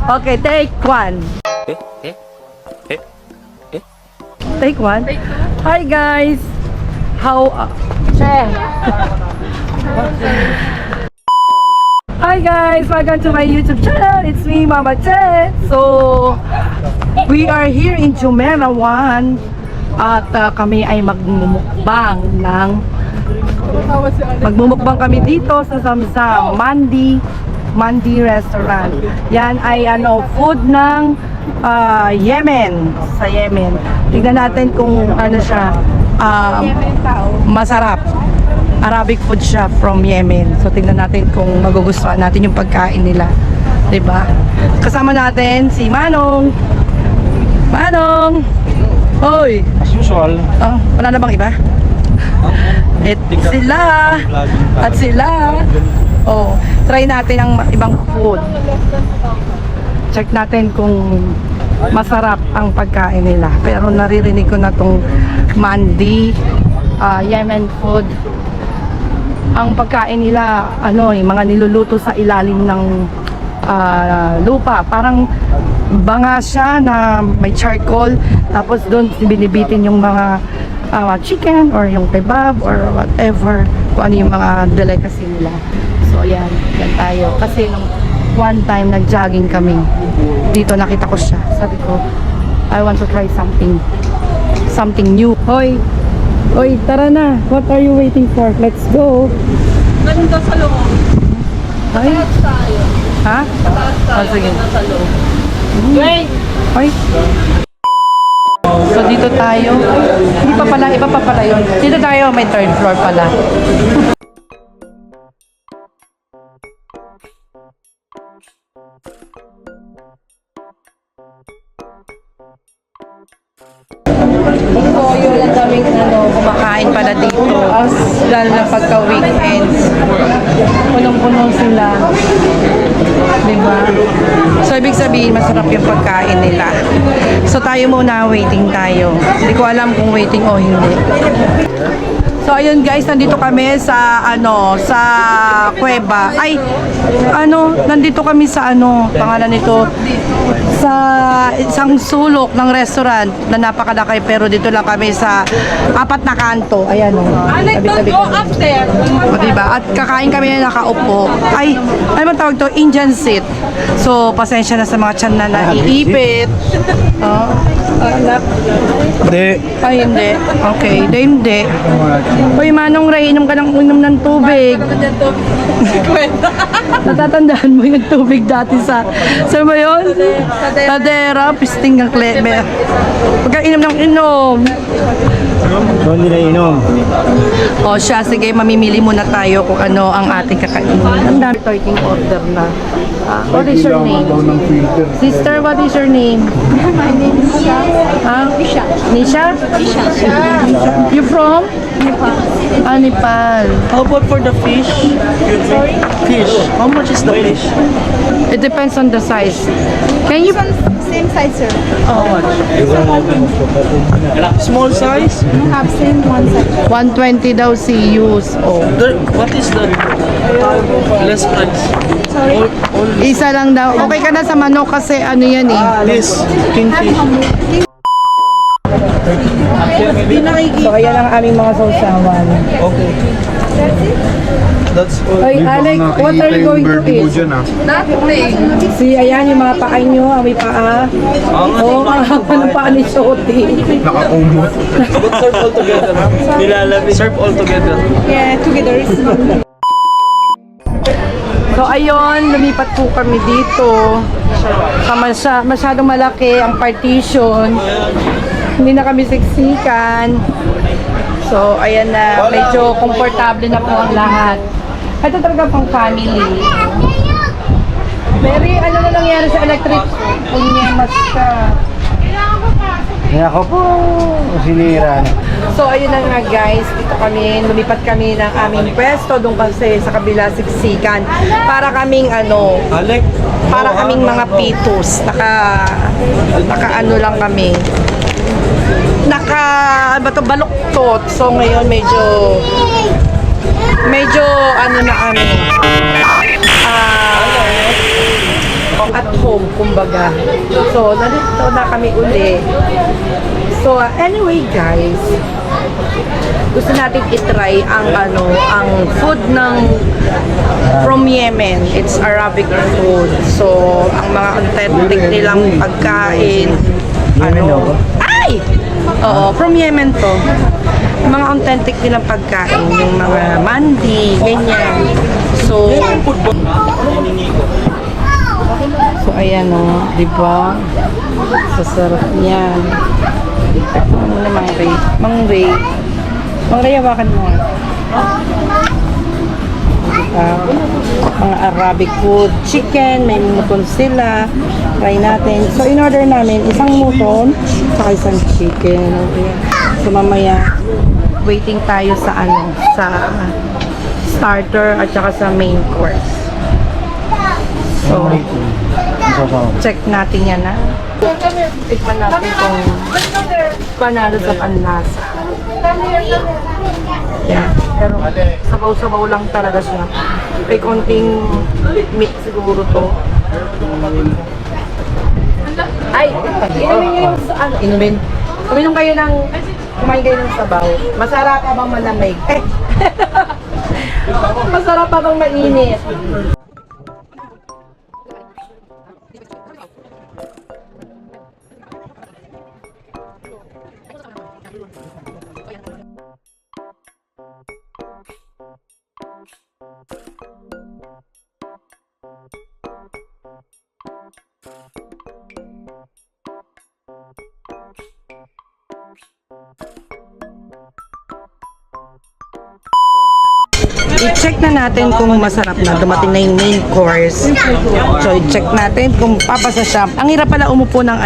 Okay, take one. Take one. Hi guys. How? Hi guys, welcome to my YouTube channel. It's me, Mama Che. So, we are here in Jumeirah 1 at kami ay magmumukbang kami dito sa Zamzam Mandi Restaurant. Yan ay food ng Yemen, sa Yemen. Tignan natin kung ano siya, masarap. Arabic food siya from Yemen. So tignan natin kung magugustuhan natin yung pagkain nila. 'Di ba? Kasama natin si Manong. Manong. Hoy. As usual. Oh, wala na bang iba? Sila. At sila. Oh, try natin ang ibang food. Check natin kung masarap ang pagkain nila. Pero naririnig ko na tong mandi, Yemen food. Ang pagkain nila, mga niluluto sa ilalim ng lupa. Parang banga siya na may charcoal. Tapos doon binibitin yung mga chicken or yung kebab or whatever. Kung ano yung mga delicacy nila. So yan tayo. Kasi nung one time nag-jogging kami. Dito nakita ko siya. Sabi ko, I want to try something new. Hoy, tara na. What are you waiting for? Let's go. Ganda sa loob. Ay? Tayo. Ha? Oh, sige. Sa loob. Wait! Hoy. So dito tayo. Iba pa pala yun. Dito tayo, may third floor pala. So yun, ang daming kumakain pala dito. Lalo na pagka weekends. Punong-puno sila. Diba? So ibig sabihin, masarap yung pagkain nila. So tayo muna, waiting tayo. Hindi ko alam kung waiting o hindi. So ayun guys, nandito kami sa sa kuweba. Ay, nandito kami sa pangalan nito, sa isang sulok ng restaurant na napakalaki, pero dito lang kami sa apat na kanto. Ayan Don't go up there. O diba? At kakain kami na nakaupo. Ay, ano bang tawag to? Indian seat. So, pasensya na sa mga tiyan na naiipit. Hindi. Ay, hindi. Okay, hindi. Uy, Manong Ray, inom ka ng tubig. Natatandaan mo yung tubig dati sa ba yun? Tadera, pisting ng klebe. Pagka inom ng inom. So, hindi na inom. O siya, sige, mamimili muna tayo kung ano ang ating kakainin. Ang dami taking order na. What is your name? Sister, what is your name? My name is Nisha. Nisha? Nisha. You from? Nepal. Nepal. How about for the fish? Sorry? Fish. How much is the fish? It depends on the size. Can you... Same size, sir. How much? Small size? Half same, one size. 120 daw si use. Oh. What is the less price? Sorry? Isa lang daw. Okay ka na sa manok kasi yan eh. This kingfish. So ayan ang aming mga sausawan. Okay. That's all. Oy, Alec, what are you going to eat? Nothing. Ayan yung mga paa nyo, ang may paa. Oo, ang haba ng paa ni Shoti. Nakakumot. But serve all together. Nilalami. Serve all together. Yeah, together is So ayun, lumipat po kami dito. Masyadong malaki ang partition. Hindi na kami siksikan. So ayan na, medyo komportable na po ang lahat. Ito talaga pang family. Mary, ano na nangyari sa electric? Mas ka. Kaya ako po, sinira. So ayun na nga guys, dito kami, lumipat kami ng aming pwesto doon kasi sa kabila siksikan. Para kaming Alec? para kaming mga pitos. Naka lang kami. Baluktot. So ngayon medyo na kami. at home, kumbaga. So, nandito na kami uli. So, anyway guys, gusto natin itry ang ang food ng from Yemen. It's Arabic food. So, ang mga authentic nilang pagkain. Ay! Oo, from Yemen to. Yung mga authentic nilang pagkain, yung mga mandi, ganyan. So, ayan o, di ba? Sasarap niyan. Ano na, Mang Ray? Mang Ray, hawakan mo. Mga Arabic food, chicken, may muton sila. Try natin. So, in-order namin isang muton, saka isang chicken. Okay. So, mamaya, waiting tayo sa sa starter at saka sa main course. So, check natin yan na. Tikman natin kung panalo sa panlasa. Yeah. Pero sabaw-sabaw lang talaga siya. May konting meat siguro to. Ay, inumin nyo yung inumin. Uminom kayo ng, kumain kayo ng sabaw. Masarap pa bang malamig? Masarap pa bang mainit? I-check na natin kung masarap na. Dumating na yung main course. So, i-check natin kung papasa siya. Ang hirap pala umupo ng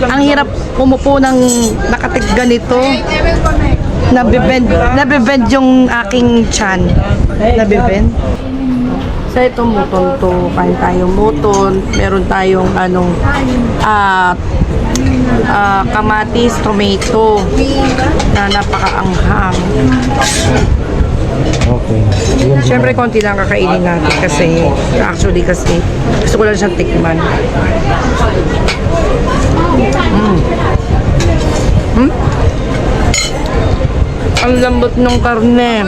ang hirap umupo ng nakatig ganito. Nabibend yung aking chan. Nabibend. So, itong muton to. Kain tayong muton. Meron tayong kamatis, tomato na napakaanghang. Okay. Siyempre, konti lang kakainin natin kasi gusto ko lang siyang tikman. Ang lambot ng karne.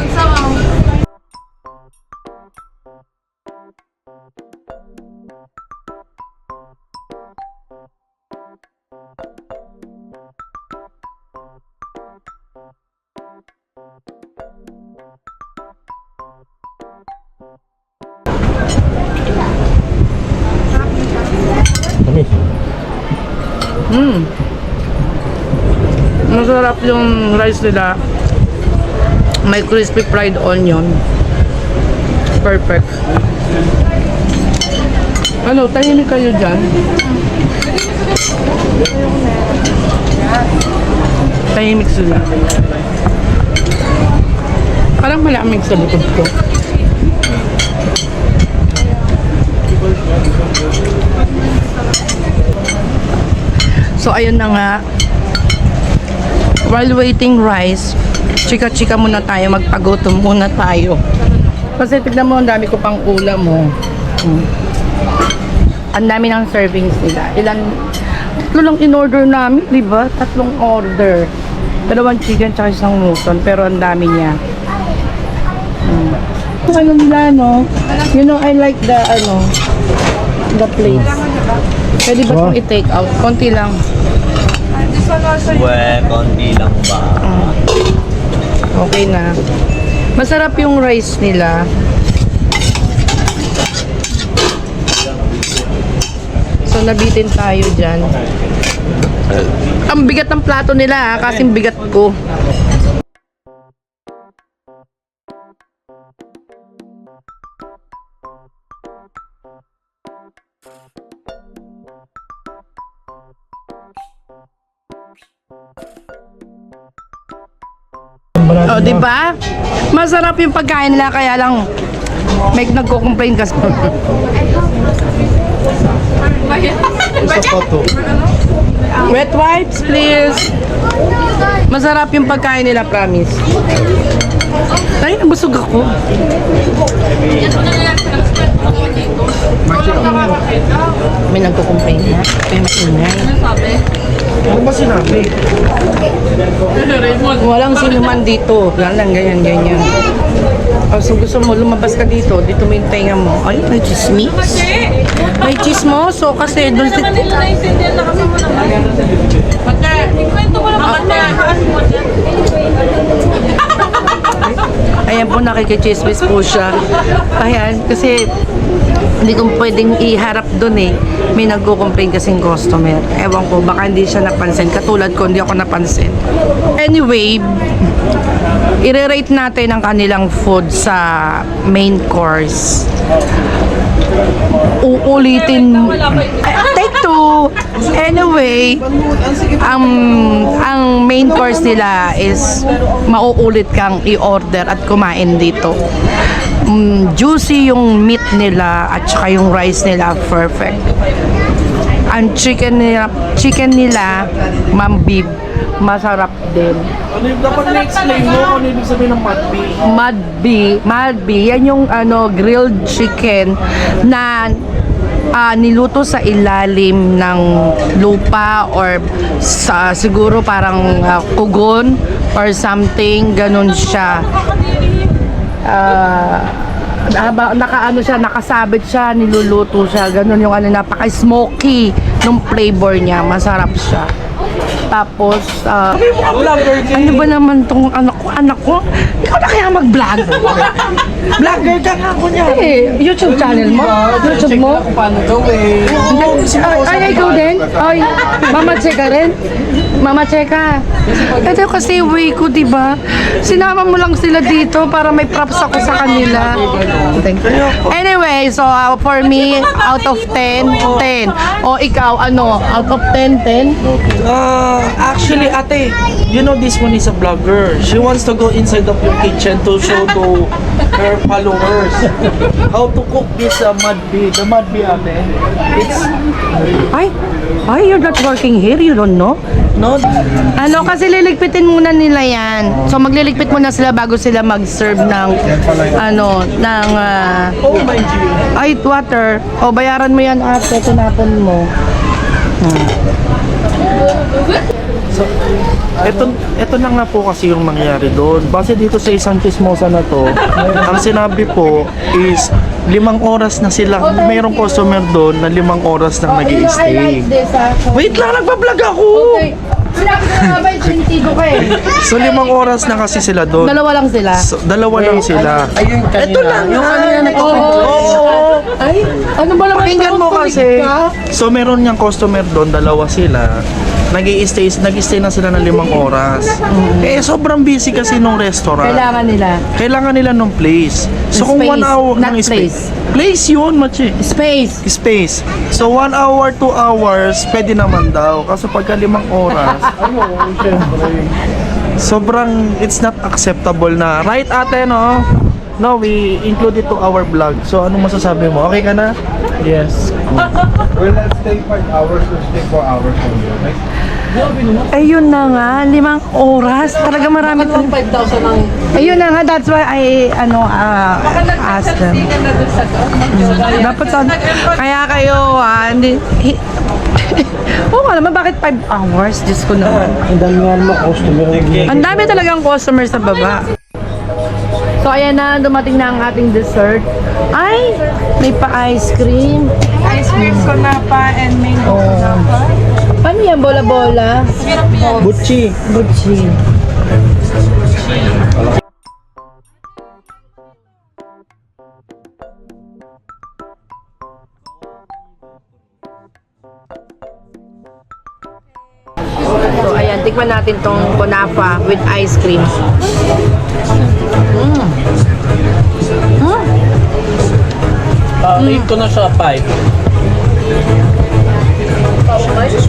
Masarap yung rice nila. May crispy fried onion. Perfect. Ano, tahimik kayo dyan? Tahimik sila. Parang malamig sa likod ko. So, ayun na nga. While waiting rice, chika-chika muna tayo, magpagutom muna tayo. Kasi tignan mo, ang dami ko pang ulam mo. Ang dami ng servings nila. Tatlo lang in-order namin, di ba? 3 order. 2 chicken tsaka isang muton, pero ang dami niya. Ano nila, no? You know, I like the plates. Pwede ba itong i-take out? Konti lang. Konti lang ba? Okay na. Masarap yung rice nila. So, nabitin tayo dyan. Ang bigat ng plato nila, kasing bigat ko. O, di ba? Masarap yung pagkain nila, kaya lang may nagko-complain kasi. Wet wipes, please. Masarap yung pagkain nila, promise. Ay, nabusog ako. May nagko-complain na. May maingay. Ano ba sinabi? Walang sino man dito. Yan lang, ganyan, ganyan. So gusto mo, lumabas ka dito. Dito mo yung tenga mo. Ay, may chismis. May chismoso kasi doon si... Naintindihan na kasi mo naman. Ikwento mo naman. Ayan po, nakikichismis po siya. Ayan, kasi hindi ko pwedeng iharap doon eh. May nagko-complain kasing customer. Ewan ko, baka hindi siya napansin. Katulad ko, hindi ako napansin. Anyway, i-rate natin ang kanilang food sa main course. Uulitin. Take two. Anyway, ang main course nila is mauulit kang i-order at kumain dito. Juicy yung meat nila at saka yung rice nila, perfect. Ang chicken nila, ma'am beef, masarap din. Ano yung dapat na-explain mo kung ano ibig sabihin ng matbi? Madbi, yan yung grilled chicken na niluto sa ilalim ng lupa or sa siguro parang kugon or something, ganun siya. Nakasabit siya, niluluto siya, ganun yung napaka-smoky nung flavor niya, masarap siya. Tapos, ano ba naman tong anak ko? Ikaw na kaya mag-vlog? Vlogger ka nga ako niya. Eh, YouTube channel mo? YouTube mo? Paano gawin? Ay, ikaw din? Ay, Mama Cheka rin? Mama Cheka. Ito kasi way ko, diba? Sinama mo lang sila dito para may props ako sa kanila. Anyway, so for me, out of 10, 10. O ikaw, out of 10, 10? Actually, ate, you know this one is a vlogger. She wants to go inside of your kitchen to show to her followers how to cook this madbi. The madbi, ate. It's Ay, you're not working here, you don't know? not... Kasi liligpitin muna nila yan. So, magliligpit muna sila bago sila mag-serve ng, Oh my G. ay, water. O, bayaran mo yan, ate, tinapon mo. So, ito na nga po kasi yung mangyari doon. Base dito sa isang chismosa na to, ang sinabi po is 5 oras na sila. Mayroong customer doon na 5 oras na nag-i-stay. Wait lang, nagpa-vlog ako! Sinabi ko na ba yung sentido ka eh? So 5 oras na kasi sila doon. Dalawa lang sila. So, dalawa lang sila. Ayun kanina. Ito lang. Yung kanina Oo. Ay, ano ba naman? Pakinggan mo kasi. So meron niyang customer doon, dalawa sila. Nag-stay na sila ng 5 oras. Eh sobrang busy kasi nung restaurant. Kailangan nila nung place. So kung 1 Space, hour not ng place. Place yun, machi. Space. So 1 hour, 2 hours, pwede naman daw. Kaso pagka 5 oras, sobrang it's not acceptable na. Right ate, no? No, we include it to our vlog. So ano masasabi mo? Okay ka na? Yes. Well, let's stay 5 hours, let's stay 4 hours only, okay? Ayun na nga, 5 oras. Talaga marami. 5,000 ang... Ayun na nga, that's why I, asked them. Dapat sa... Kaya kayo, hindi... Oo nga naman, bakit 5 hours? Diyos ko naman. Ang dami nga naman customer. Ang dami talagang customer sa baba. So, ayan na, dumating na ang ating dessert. Ay, may pa-ice cream. Ice cream, konapa, and mango konapa. Paano yan? Bola-bola? Butchi. Butchi. So, ayan, tikman natin tong kunafa with ice cream. Rate ko na siya 5.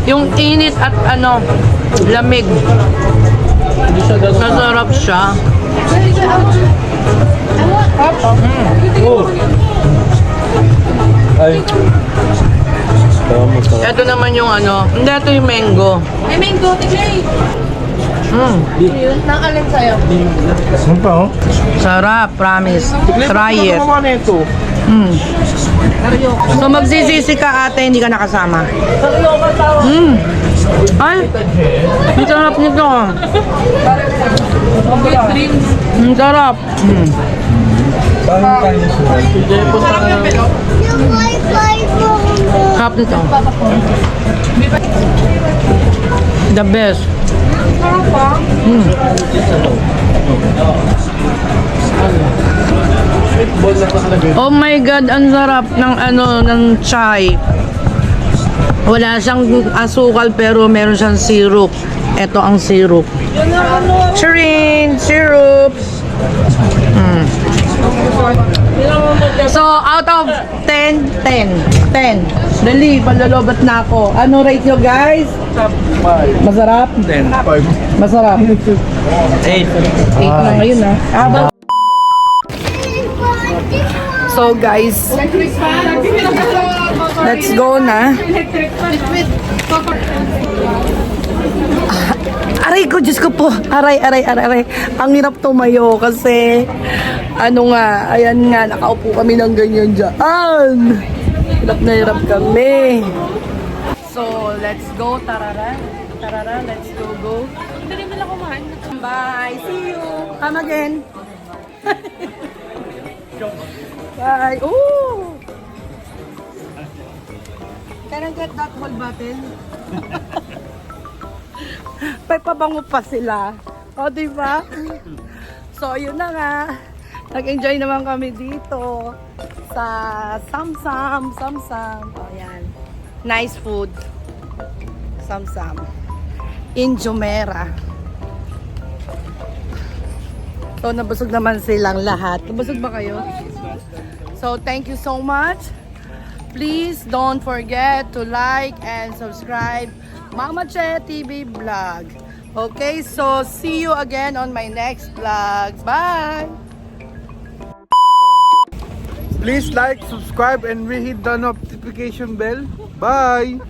Yung init at lamig. Hindi siya ganun. Masarap siya. Ay. Ito naman yung hindi, ito yung mango. Ay, mango, tigay. Nang alin sa'yo? Ano pa, oh? Sarap, promise. Try it. Ano naman ito? So magsisisi ka ate, hindi ka nakasama. Ay, ang sarap nito. Ang sarap. Parang kain siya. Sarap nito. The best. Oh my God, ang sarap ng ng chai. Wala siyang asukal pero meron siyang syrup. Ito ang syrup. Chirin, syrup. So, out of 10, 10. 10. Dali, palalobat na ako. Ano rate nyo, guys? Masarap? 10. Masarap. 8. 8 na ngayon, ha? So, guys, let's go na. Aray ko, Diyos ko po. Aray. Ang hirap tumayo kasi, ayan nga, nakaupo kami ng ganyan dyan. Hirap na hirap kami. So, let's go, tarara. Tarara, let's go. Dali mo lang kumain. Bye, see you. Come again. Bye. Ooh! Can I get that whole bottle? May pabango pa sila. O, diba? So, yun na nga. Nag-enjoy naman kami dito sa Samsam. O, yan. Nice food. Samsam. In Jumeirah. So, nabusog naman silang lahat. Nabusog ba kayo? So, thank you so much. Please don't forget to like and subscribe Mama Che TV Vlog. Okay, so see you again on my next vlog. Bye! Please like, subscribe, and hit the notification bell. Bye!